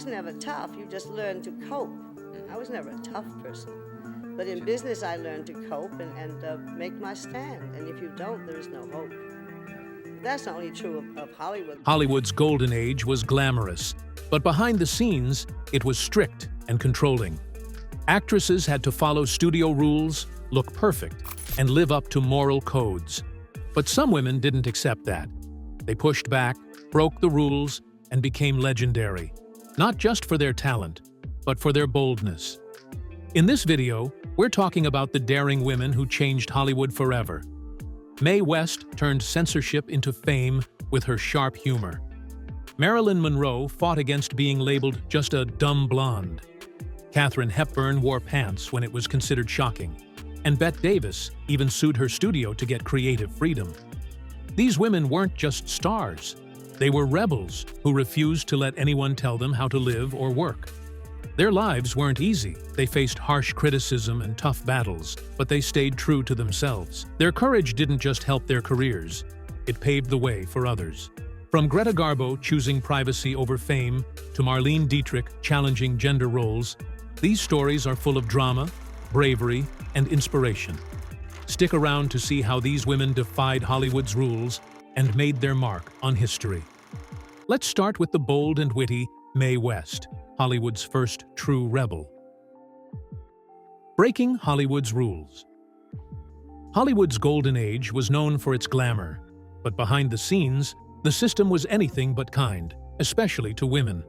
was never tough. You just learned to cope. I was never a tough person. But in business, I learned to cope and make my stand. And if you don't, there is no hope. That's not only true of Hollywood. Hollywood's golden age was glamorous, but behind the scenes, it was strict and controlling. Actresses had to follow studio rules, look perfect, and live up to moral codes. But some women didn't accept that. They pushed back, broke the rules, and became legendary, not just for their talent, but for their boldness. In this video, we're talking about the daring women who changed Hollywood forever. Mae West turned censorship into fame with her sharp humor. Marilyn Monroe fought against being labeled just a dumb blonde. Katharine Hepburn wore pants when it was considered shocking. And Bette Davis even sued her studio to get creative freedom. These women weren't just stars. They were rebels who refused to let anyone tell them how to live or work. Their lives weren't easy. They faced harsh criticism and tough battles, but they stayed true to themselves. Their courage didn't just help their careers, it paved the way for others. From Greta Garbo choosing privacy over fame to Marlene Dietrich challenging gender roles, these stories are full of drama, bravery, and inspiration. Stick around to see how these women defied Hollywood's rules and made their mark on history. Let's start with the bold and witty Mae West, Hollywood's first true rebel. Breaking Hollywood's rules. Hollywood's golden age was known for its glamour, but behind the scenes, the system was anything but kind, especially to women.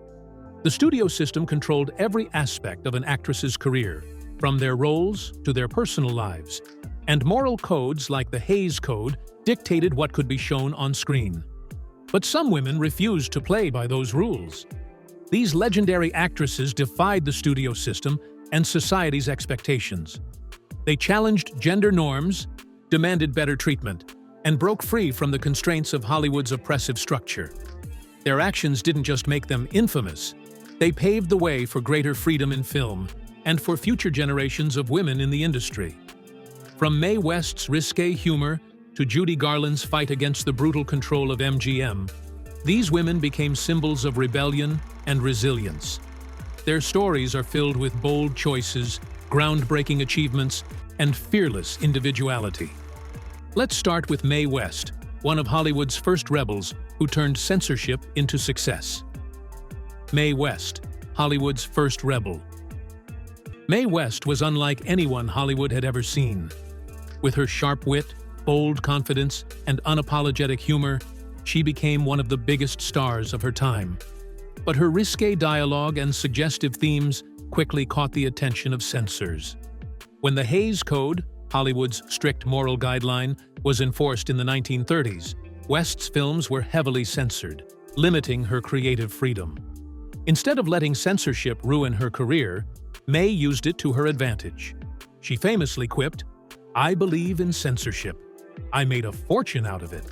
The studio system controlled every aspect of an actress's career, from their roles to their personal lives, and moral codes like the Hays Code dictated what could be shown on screen. But some women refused to play by those rules. These legendary actresses defied the studio system and society's expectations. They challenged gender norms, demanded better treatment, and broke free from the constraints of Hollywood's oppressive structure. Their actions didn't just make them infamous, they paved the way for greater freedom in film and for future generations of women in the industry. From Mae West's risque humor to Judy Garland's fight against the brutal control of MGM, these women became symbols of rebellion and resilience. Their stories are filled with bold choices, groundbreaking achievements, and fearless individuality. Let's start with Mae West, one of Hollywood's first rebels who turned censorship into success. Mae West, Hollywood's first rebel. Mae West was unlike anyone Hollywood had ever seen. With her sharp wit, bold confidence, and unapologetic humor, she became one of the biggest stars of her time. But her risque dialogue and suggestive themes quickly caught the attention of censors. When the Hays Code, Hollywood's strict moral guideline, was enforced in the 1930s, West's films were heavily censored, limiting her creative freedom. Instead of letting censorship ruin her career, Mae used it to her advantage. She famously quipped, "I believe in censorship. I made a fortune out of it."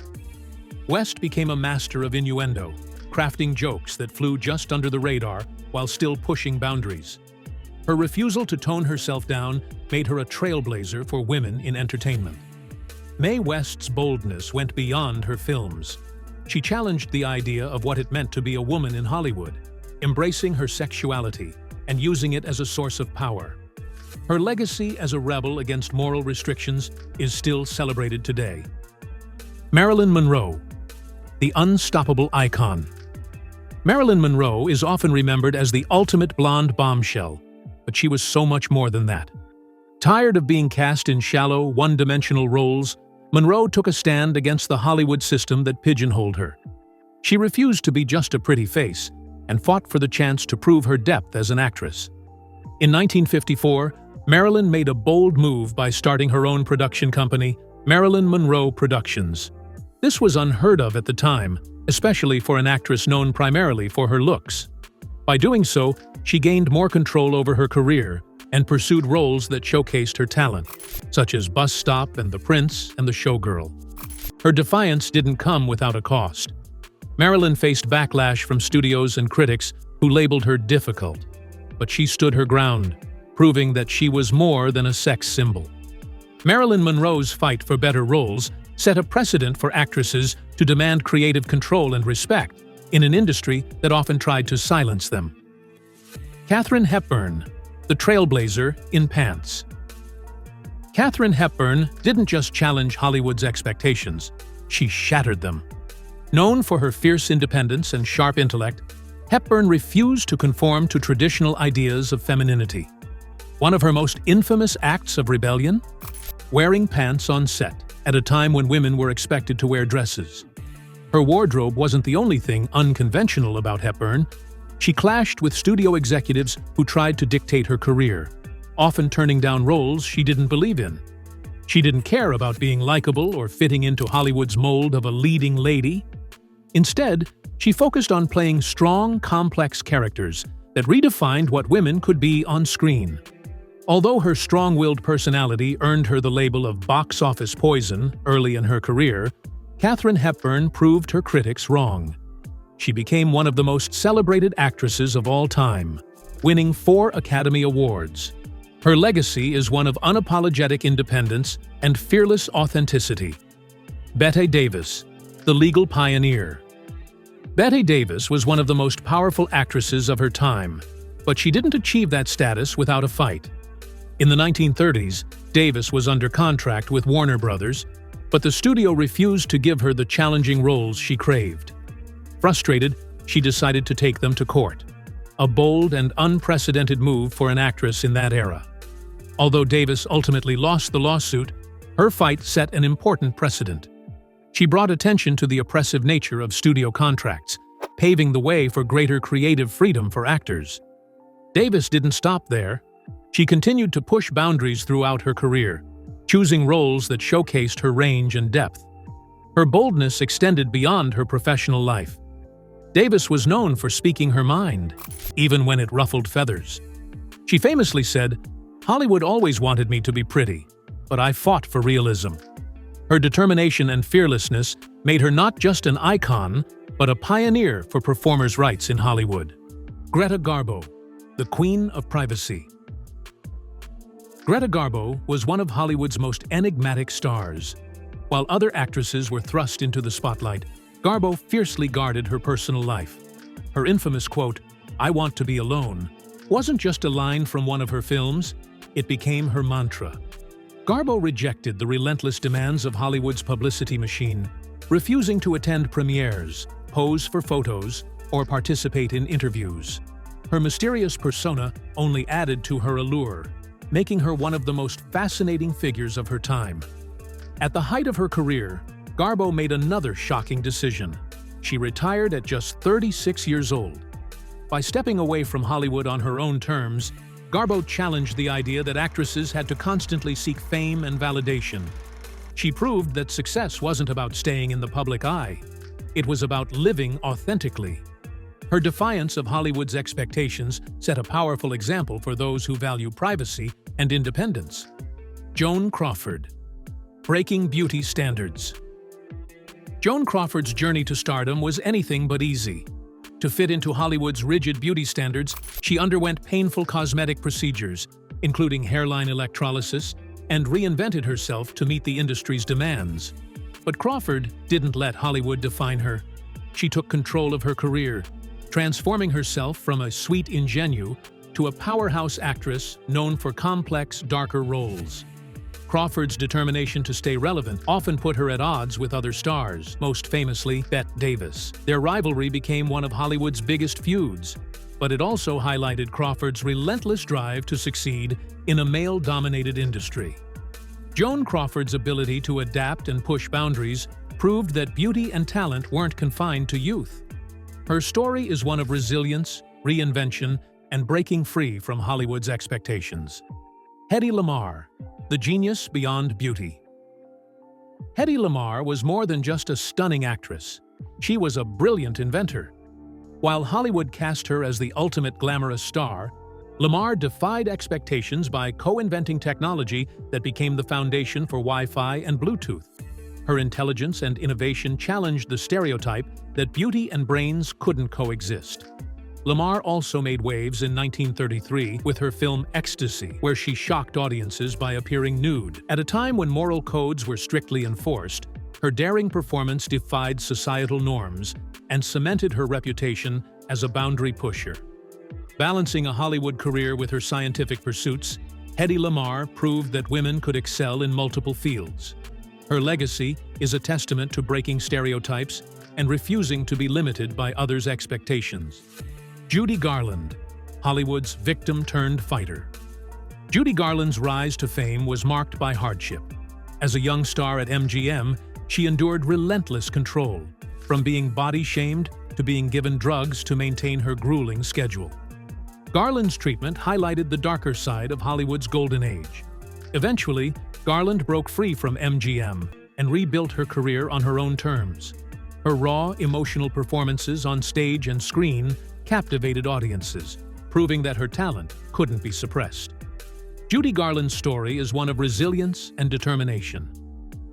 West became a master of innuendo, crafting jokes that flew just under the radar while still pushing boundaries. Her refusal to tone herself down made her a trailblazer for women in entertainment. Mae West's boldness went beyond her films. She challenged the idea of what it meant to be a woman in Hollywood, embracing her sexuality and using it as a source of power. Her legacy as a rebel against moral restrictions is still celebrated today. Marilyn Monroe, the unstoppable icon. Marilyn Monroe is often remembered as the ultimate blonde bombshell, but she was so much more than that. Tired of being cast in shallow, one-dimensional roles, Monroe took a stand against the Hollywood system that pigeonholed her. She refused to be just a pretty face and fought for the chance to prove her depth as an actress. In 1954, Marilyn made a bold move by starting her own production company, Marilyn Monroe Productions. This was unheard of at the time, especially for an actress known primarily for her looks. By doing so, she gained more control over her career and pursued roles that showcased her talent, such as Bus Stop and The Prince and The Showgirl. Her defiance didn't come without a cost. Marilyn faced backlash from studios and critics who labeled her difficult, but she stood her ground, proving that she was more than a sex symbol. Marilyn Monroe's fight for better roles set a precedent for actresses to demand creative control and respect in an industry that often tried to silence them. Katharine Hepburn, the trailblazer in pants. Katharine Hepburn didn't just challenge Hollywood's expectations, she shattered them. Known for her fierce independence and sharp intellect, Hepburn refused to conform to traditional ideas of femininity. One of her most infamous acts of rebellion? Wearing pants on set, at a time when women were expected to wear dresses. Her wardrobe wasn't the only thing unconventional about Hepburn. She clashed with studio executives who tried to dictate her career, often turning down roles she didn't believe in. She didn't care about being likable or fitting into Hollywood's mold of a leading lady. Instead, she focused on playing strong, complex characters that redefined what women could be on screen. Although her strong-willed personality earned her the label of box office poison early in her career, Katharine Hepburn proved her critics wrong. She became one of the most celebrated actresses of all time, winning 4 Academy Awards. Her legacy is one of unapologetic independence and fearless authenticity. Bette Davis, the legal pioneer. Bette Davis was one of the most powerful actresses of her time, but she didn't achieve that status without a fight. In the 1930s, Davis was under contract with Warner Brothers, but the studio refused to give her the challenging roles she craved. Frustrated, she decided to take them to court, a bold and unprecedented move for an actress in that era. Although Davis ultimately lost the lawsuit, her fight set an important precedent. She brought attention to the oppressive nature of studio contracts, paving the way for greater creative freedom for actors. Davis didn't stop there. She continued to push boundaries throughout her career, choosing roles that showcased her range and depth. Her boldness extended beyond her professional life. Davis was known for speaking her mind, even when it ruffled feathers. She famously said, "Hollywood always wanted me to be pretty, but I fought for realism." Her determination and fearlessness made her not just an icon, but a pioneer for performers' rights in Hollywood. Greta Garbo, the Queen of Privacy. Greta Garbo was one of Hollywood's most enigmatic stars. While other actresses were thrust into the spotlight, Garbo fiercely guarded her personal life. Her infamous quote, "I want to be alone," wasn't just a line from one of her films, it became her mantra. Garbo rejected the relentless demands of Hollywood's publicity machine, refusing to attend premieres, pose for photos, or participate in interviews. Her mysterious persona only added to her allure, making her one of the most fascinating figures of her time. At the height of her career, Garbo made another shocking decision. She retired at just 36 years old. By stepping away from Hollywood on her own terms, Garbo challenged the idea that actresses had to constantly seek fame and validation. She proved that success wasn't about staying in the public eye. It was about living authentically. Her defiance of Hollywood's expectations set a powerful example for those who value privacy and independence. Joan Crawford. Breaking beauty standards. Joan Crawford's journey to stardom was anything but easy. To fit into Hollywood's rigid beauty standards, she underwent painful cosmetic procedures, including hairline electrolysis, and reinvented herself to meet the industry's demands. But Crawford didn't let Hollywood define her. She took control of her career, transforming herself from a sweet ingenue to a powerhouse actress known for complex, darker roles. Crawford's determination to stay relevant often put her at odds with other stars, most famously Bette Davis. Their rivalry became one of Hollywood's biggest feuds, but it also highlighted Crawford's relentless drive to succeed in a male-dominated industry. Joan Crawford's ability to adapt and push boundaries proved that beauty and talent weren't confined to youth. Her story is one of resilience, reinvention, and breaking free from Hollywood's expectations. Hedy Lamarr, the genius beyond beauty. Hedy Lamarr was more than just a stunning actress. She was a brilliant inventor. While Hollywood cast her as the ultimate glamorous star, Lamarr defied expectations by co-inventing technology that became the foundation for Wi-Fi and Bluetooth. Her intelligence and innovation challenged the stereotype that beauty and brains couldn't coexist. Lamarr also made waves in 1933 with her film Ecstasy, where she shocked audiences by appearing nude. At a time when moral codes were strictly enforced, her daring performance defied societal norms and cemented her reputation as a boundary pusher. Balancing a Hollywood career with her scientific pursuits, Hedy Lamarr proved that women could excel in multiple fields. Her legacy is a testament to breaking stereotypes and refusing to be limited by others' expectations. Judy Garland, Hollywood's victim-turned-fighter. Judy Garland's rise to fame was marked by hardship. As a young star at MGM, she endured relentless control, from being body-shamed to being given drugs to maintain her grueling schedule. Garland's treatment highlighted the darker side of Hollywood's golden age. Eventually, Garland broke free from MGM and rebuilt her career on her own terms. Her raw, emotional performances on stage and screen captivated audiences, proving that her talent couldn't be suppressed. Judy Garland's story is one of resilience and determination.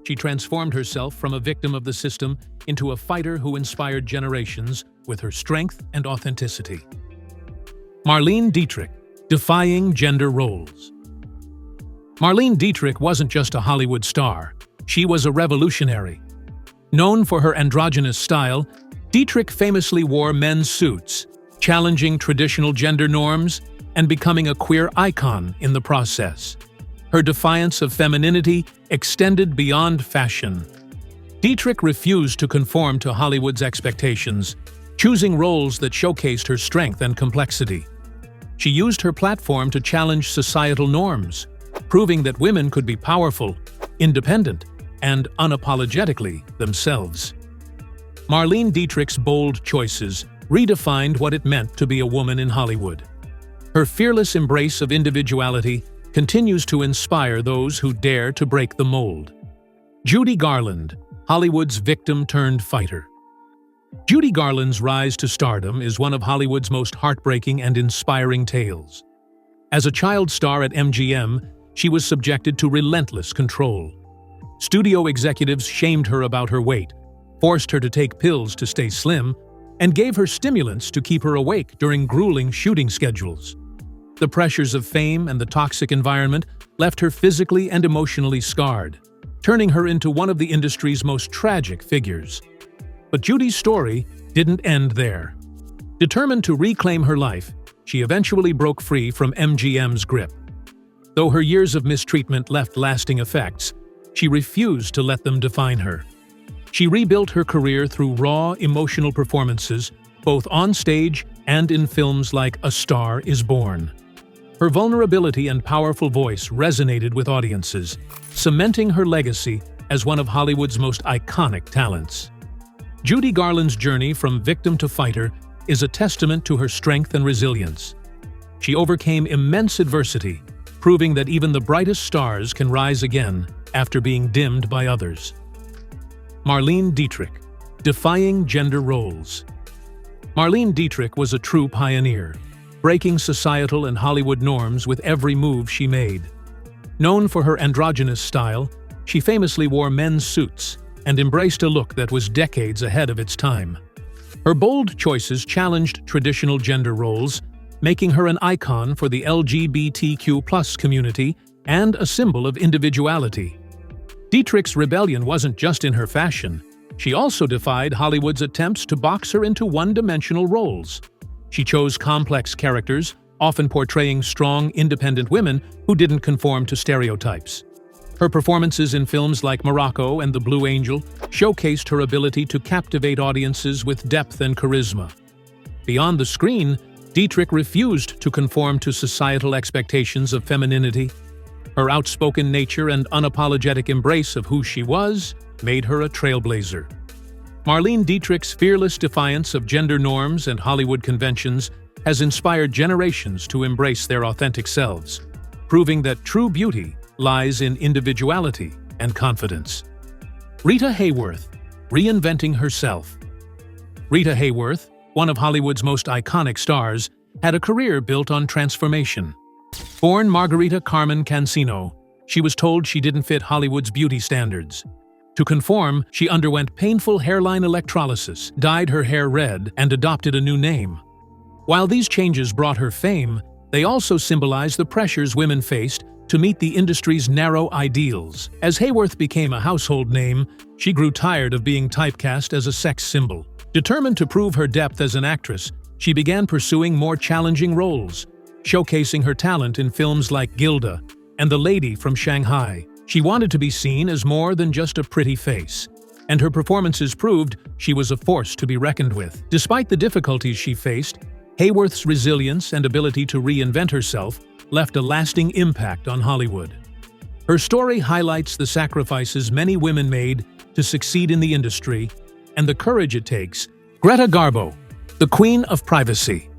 She transformed herself from a victim of the system into a fighter who inspired generations with her strength and authenticity. Marlene Dietrich, defying gender roles. Marlene Dietrich wasn't just a Hollywood star, she was a revolutionary. Known for her androgynous style, Dietrich famously wore men's suits, challenging traditional gender norms and becoming a queer icon in the process. Her defiance of femininity extended beyond fashion. Dietrich refused to conform to Hollywood's expectations, choosing roles that showcased her strength and complexity. She used her platform to challenge societal norms, proving that women could be powerful, independent, and unapologetically themselves. Marlene Dietrich's bold choices redefined what it meant to be a woman in Hollywood. Her fearless embrace of individuality continues to inspire those who dare to break the mold. Judy Garland, Hollywood's victim-turned-fighter. Judy Garland's rise to stardom is one of Hollywood's most heartbreaking and inspiring tales. As a child star at MGM, she was subjected to relentless control. Studio executives shamed her about her weight, forced her to take pills to stay slim, and gave her stimulants to keep her awake during grueling shooting schedules. The pressures of fame and the toxic environment left her physically and emotionally scarred, turning her into one of the industry's most tragic figures. But Judy's story didn't end there. Determined to reclaim her life, she eventually broke free from MGM's grip. Though her years of mistreatment left lasting effects, she refused to let them define her. She rebuilt her career through raw, emotional performances, both on stage and in films like A Star is Born. Her vulnerability and powerful voice resonated with audiences, cementing her legacy as one of Hollywood's most iconic talents. Judy Garland's journey from victim to fighter is a testament to her strength and resilience. She overcame immense adversity, proving that even the brightest stars can rise again after being dimmed by others. Marlene Dietrich, defying gender roles. Marlene Dietrich was a true pioneer, breaking societal and Hollywood norms with every move she made. Known for her androgynous style, she famously wore men's suits and embraced a look that was decades ahead of its time. Her bold choices challenged traditional gender roles, making her an icon for the LGBTQ+ community and a symbol of individuality. Dietrich's rebellion wasn't just in her fashion. She also defied Hollywood's attempts to box her into one-dimensional roles. She chose complex characters, often portraying strong, independent women who didn't conform to stereotypes. Her performances in films like Morocco and The Blue Angel showcased her ability to captivate audiences with depth and charisma. Beyond the screen, Dietrich refused to conform to societal expectations of femininity. Her outspoken nature and unapologetic embrace of who she was made her a trailblazer. Marlene Dietrich's fearless defiance of gender norms and Hollywood conventions has inspired generations to embrace their authentic selves, proving that true beauty lies in individuality and confidence. Rita Hayworth, reinventing herself. Rita Hayworth, one of Hollywood's most iconic stars, had a career built on transformation. Born Margarita Carmen Cancino, she was told she didn't fit Hollywood's beauty standards. To conform, she underwent painful hairline electrolysis, dyed her hair red, and adopted a new name. While these changes brought her fame, they also symbolize the pressures women faced to meet the industry's narrow ideals. As Hayworth became a household name, she grew tired of being typecast as a sex symbol. Determined to prove her depth as an actress, she began pursuing more challenging roles, showcasing her talent in films like Gilda and The Lady from Shanghai. She wanted to be seen as more than just a pretty face, and her performances proved she was a force to be reckoned with. Despite the difficulties she faced, Hayworth's resilience and ability to reinvent herself left a lasting impact on Hollywood. Her story highlights the sacrifices many women made to succeed in the industry and the courage it takes. Greta Garbo, the Queen of Privacy.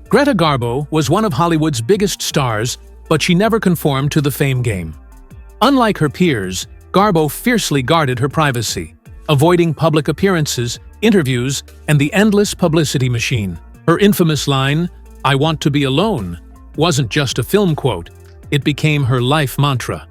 Greta Garbo was one of Hollywood's biggest stars, but she never conformed to the fame game. Unlike her peers, Garbo fiercely guarded her privacy, avoiding public appearances, interviews, and the endless publicity machine. Her infamous line, "I want to be alone," wasn't just a film quote, it became her life mantra.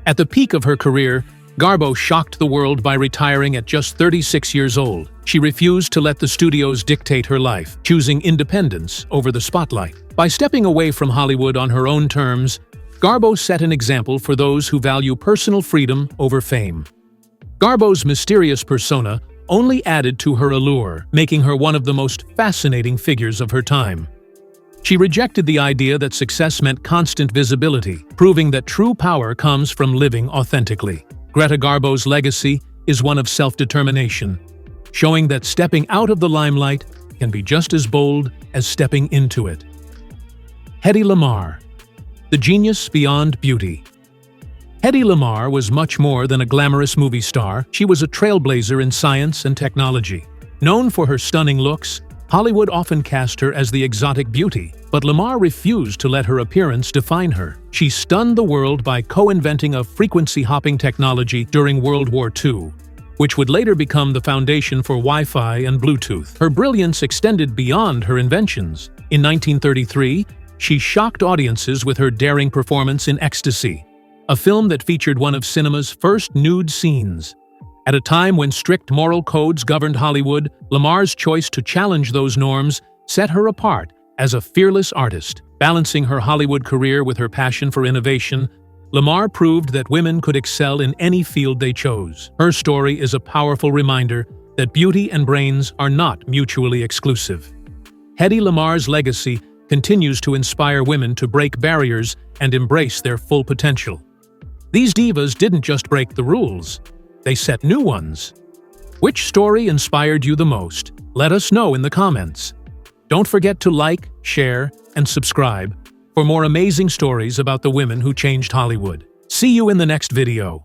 At the peak of her career, Garbo shocked the world by retiring at just 36 years old. She refused to let the studios dictate her life, choosing independence over the spotlight. By stepping away from Hollywood on her own terms, Garbo set an example for those who value personal freedom over fame. Garbo's mysterious persona only added to her allure, making her one of the most fascinating figures of her time. She rejected the idea that success meant constant visibility, proving that true power comes from living authentically. Greta Garbo's legacy is one of self-determination, showing that stepping out of the limelight can be just as bold as stepping into it. Hedy Lamarr, the genius beyond beauty. Hedy Lamarr was much more than a glamorous movie star. She was a trailblazer in science and technology. Known for her stunning looks, Hollywood often cast her as the exotic beauty, but Lamarr refused to let her appearance define her. She stunned the world by co-inventing a frequency-hopping technology during World War II, which would later become the foundation for Wi-Fi and Bluetooth. Her brilliance extended beyond her inventions. In 1933, she shocked audiences with her daring performance in Ecstasy, a film that featured one of cinema's first nude scenes. At a time when strict moral codes governed Hollywood, Lamarr's choice to challenge those norms set her apart as a fearless artist. Balancing her Hollywood career with her passion for innovation, Lamarr proved that women could excel in any field they chose. Her story is a powerful reminder that beauty and brains are not mutually exclusive. Hedy Lamarr's legacy continues to inspire women to break barriers and embrace their full potential. These divas didn't just break the rules, they set new ones. Which story inspired you the most? Let us know in the comments. Don't forget to like, share, and subscribe for more amazing stories about the women who changed Hollywood. See you in the next video.